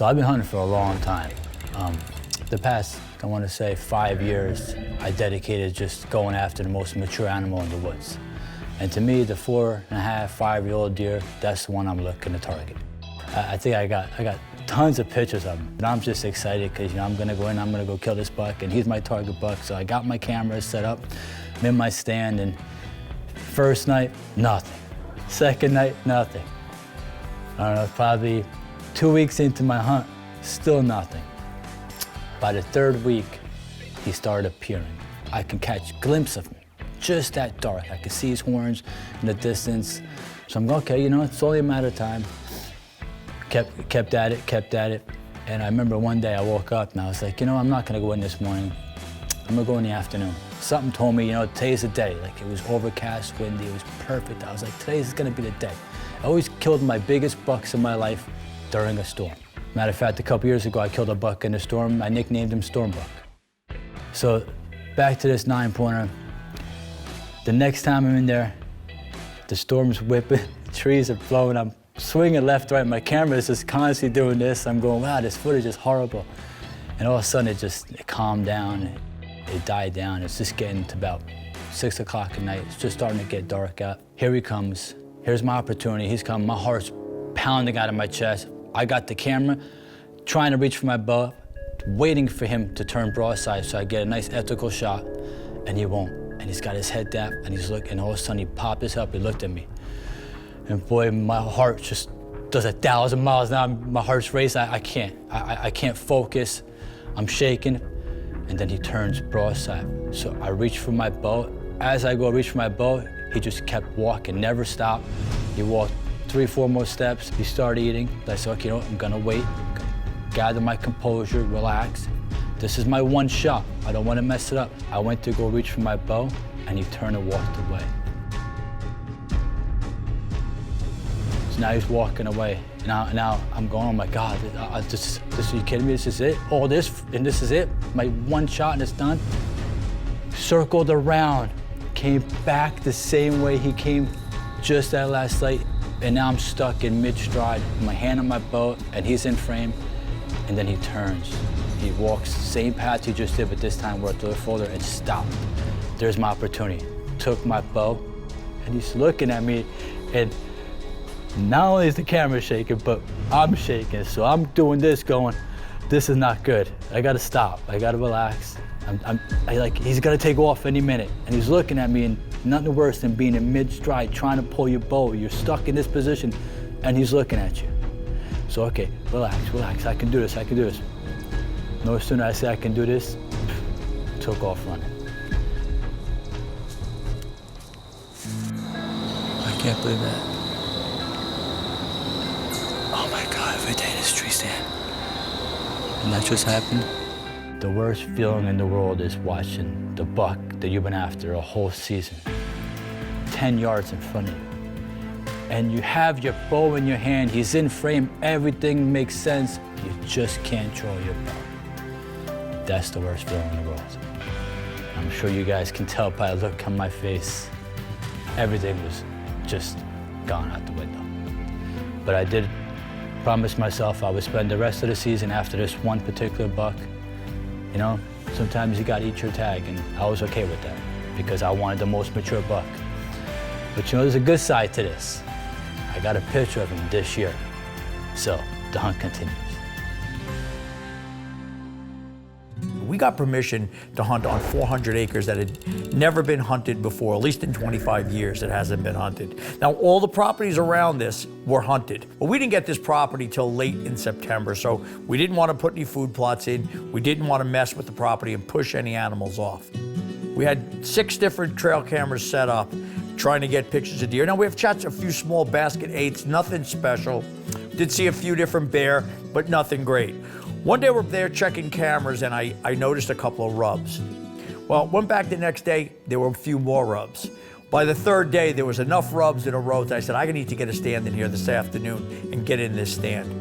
So I've been hunting for a long time. The past, I want to say 5 years, I dedicated just going after the most mature animal in the woods. And to me, the 4.5, 5-year-old deer, that's the one I'm looking to target. I think I got tons of pictures of him. And I'm just excited because I'm gonna go in, I'm gonna go kill this buck, and he's my target buck. So I got my camera set up, I'm in my stand, and first night, nothing. Second night, nothing. I don't know, probably 2 weeks into my hunt, still nothing. By the third week, he started appearing. I can catch a glimpse of him, just that dark. I could see his horns in the distance. So I'm going, okay, it's only a matter of time. Kept at it. And I remember one day I woke up and I was like, I'm not gonna go in this morning. I'm gonna go in the afternoon. Something told me, today's the day. Like, it was overcast, windy, it was perfect. I was like, today's gonna be the day. I always killed my biggest bucks in my life during a storm. Matter of fact, a couple years ago, I killed a buck in a storm. I nicknamed him Storm Buck. So back to this 9-pointer. The next time I'm in there, the storm's whipping, the trees are blowing, I'm swinging left, right. My camera is just constantly doing this. I'm going, wow, this footage is horrible. And all of a sudden, it calmed down, it died down. It's just getting to about 6 o'clock at night. It's just starting to get dark out. Here he comes. Here's my opportunity. He's coming. My heart's pounding out of my chest. I got the camera, trying to reach for my bow, waiting for him to turn broadside so I get a nice ethical shot, and he won't. And he's got his head down, and he's looking, and all of a sudden he popped his up, he looked at me. And boy, my heart just does 1,000 miles an hour. My heart's racing, I can't focus. I'm shaking, and then he turns broadside. So I reach for my bow. As I go reach for my bow, he just kept walking, never stopped. He walked 3, 4 more steps. He started eating. I said, okay, I'm gonna wait, gather my composure, relax. This is my one shot. I don't want to mess it up. I went to go reach for my bow, and he turned and walked away. So now he's walking away. Now I'm going, oh my God, are you kidding me? This is it? All this, and this is it? My one shot and it's done? Circled around, came back the same way he came just that last night. And now I'm stuck in mid-stride, my hand on my bow, and he's in frame, and then he turns. He walks the same path he just did, but this time we're at the folder and stopped. There's my opportunity. Took my bow, and he's looking at me, and not only is the camera shaking, but I'm shaking. So I'm doing this going, this is not good. I gotta stop, I gotta relax. He's gonna take off any minute. And he's looking at me, and nothing worse than being in mid-stride, trying to pull your bow. You're stuck in this position, and he's looking at you. So, okay, relax, I can do this. No sooner I say I can do this, took off running. I can't believe that. Oh my God, every day this tree stand. And that just happened. The worst feeling in the world is watching the buck that you've been after a whole season, 10 yards in front of you. And you have your bow in your hand, he's in frame, everything makes sense, you just can't draw your bow. That's the worst feeling in the world. I'm sure you guys can tell by the look on my face, everything was just gone out the window. But I did promise myself I would spend the rest of the season after this one particular buck. Sometimes you gotta eat your tag, and I was okay with that because I wanted the most mature buck. But there's a good side to this. I got a picture of him this year. So the hunt continues. We got permission to hunt on 400 acres that had never been hunted before, at least in 25 years it hasn't been hunted. Now, all the properties around this were hunted, but we didn't get this property till late in September, so we didn't want to put any food plots in. We didn't want to mess with the property and push any animals off. We had 6 different trail cameras set up, trying to get pictures of deer. Now, we have shots of a few small basket 8s, nothing special. Did see a few different bear, but nothing great. One day we're there checking cameras, and I noticed a couple of rubs. Well, went back the next day, there were a few more rubs. By the third day, there was enough rubs in a row that I said, I need to get a stand in here this afternoon and get in this stand.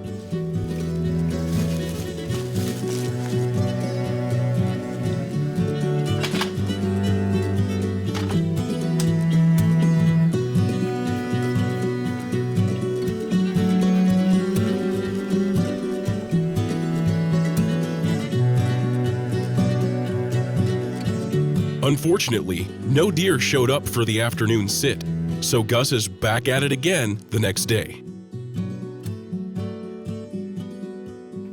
Unfortunately, no deer showed up for the afternoon sit, so Gus is back at it again the next day.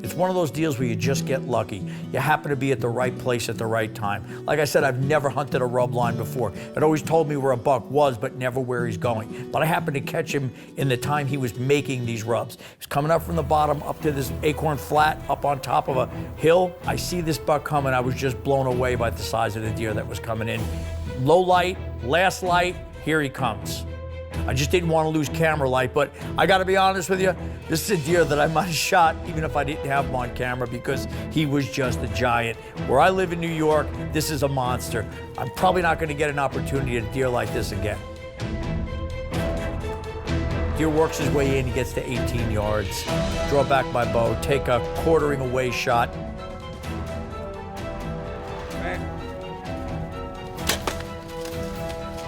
It's one of those deals where you just get lucky. You happen to be at the right place at the right time. Like I said, I've never hunted a rub line before. It always told me where a buck was, but never where he's going. But I happened to catch him in the time he was making these rubs. He was coming up from the bottom up to this acorn flat up on top of a hill. I see this buck coming. I was just blown away by the size of the deer that was coming in. Low light, last light, here he comes. I just didn't want to lose camera light, but I got to be honest with you, this is a deer that I might have shot even if I didn't have him on camera because he was just a giant. Where I live in New York, this is a monster. I'm probably not going to get an opportunity at a deer like this again. Deer works his way in, he gets to 18 yards. Draw back my bow, take a quartering away shot.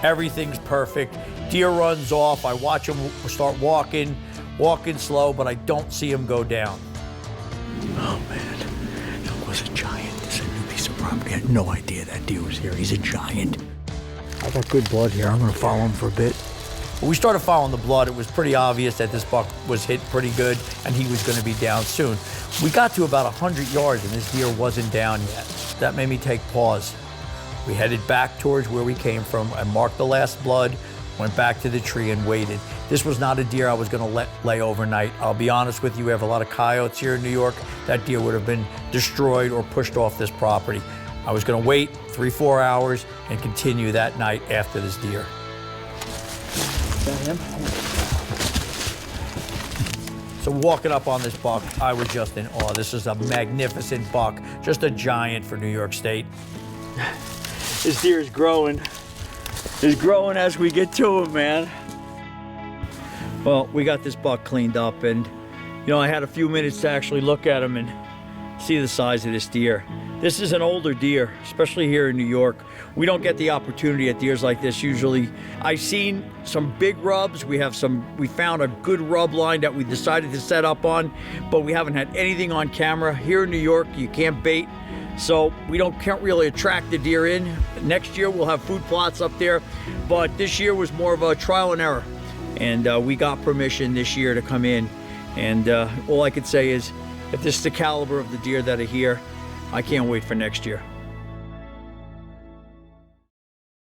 Everything's perfect. Deer runs off. I watch him start walking slow, but I don't see him go down. Oh man, that was a giant. This is a new piece of property. I had no idea that deer was here. He's a giant. I got good blood here. I'm gonna follow him for a bit. When we started following the blood, it was pretty obvious that this buck was hit pretty good and he was gonna be down soon. We got to about 100 yards and this deer wasn't down yet. That made me take pause. We headed back towards where we came from. I marked the last blood, went back to the tree and waited. This was not a deer I was gonna let lay overnight. I'll be honest with you, we have a lot of coyotes here in New York. That deer would have been destroyed or pushed off this property. I was gonna wait 3-4 hours and continue that night after this deer. So walking up on this buck, I was just in awe. This is a magnificent buck, just a giant for New York State. This deer is growing. It's growing as we get to him, man. Well, we got this buck cleaned up and, you know, I had a few minutes to actually look at him and see the size of this deer. This is an older deer, especially here in New York. We don't get the opportunity at deers like this usually. I've seen some big rubs. We found a good rub line that we decided to set up on, but we haven't had anything on camera. Here in New York, you can't bait. So we can't really attract the deer in. Next year we'll have food plots up there, but this year was more of a trial and error. And we got permission this year to come in. And all I could say is, if this is the caliber of the deer that are here, I can't wait for next year.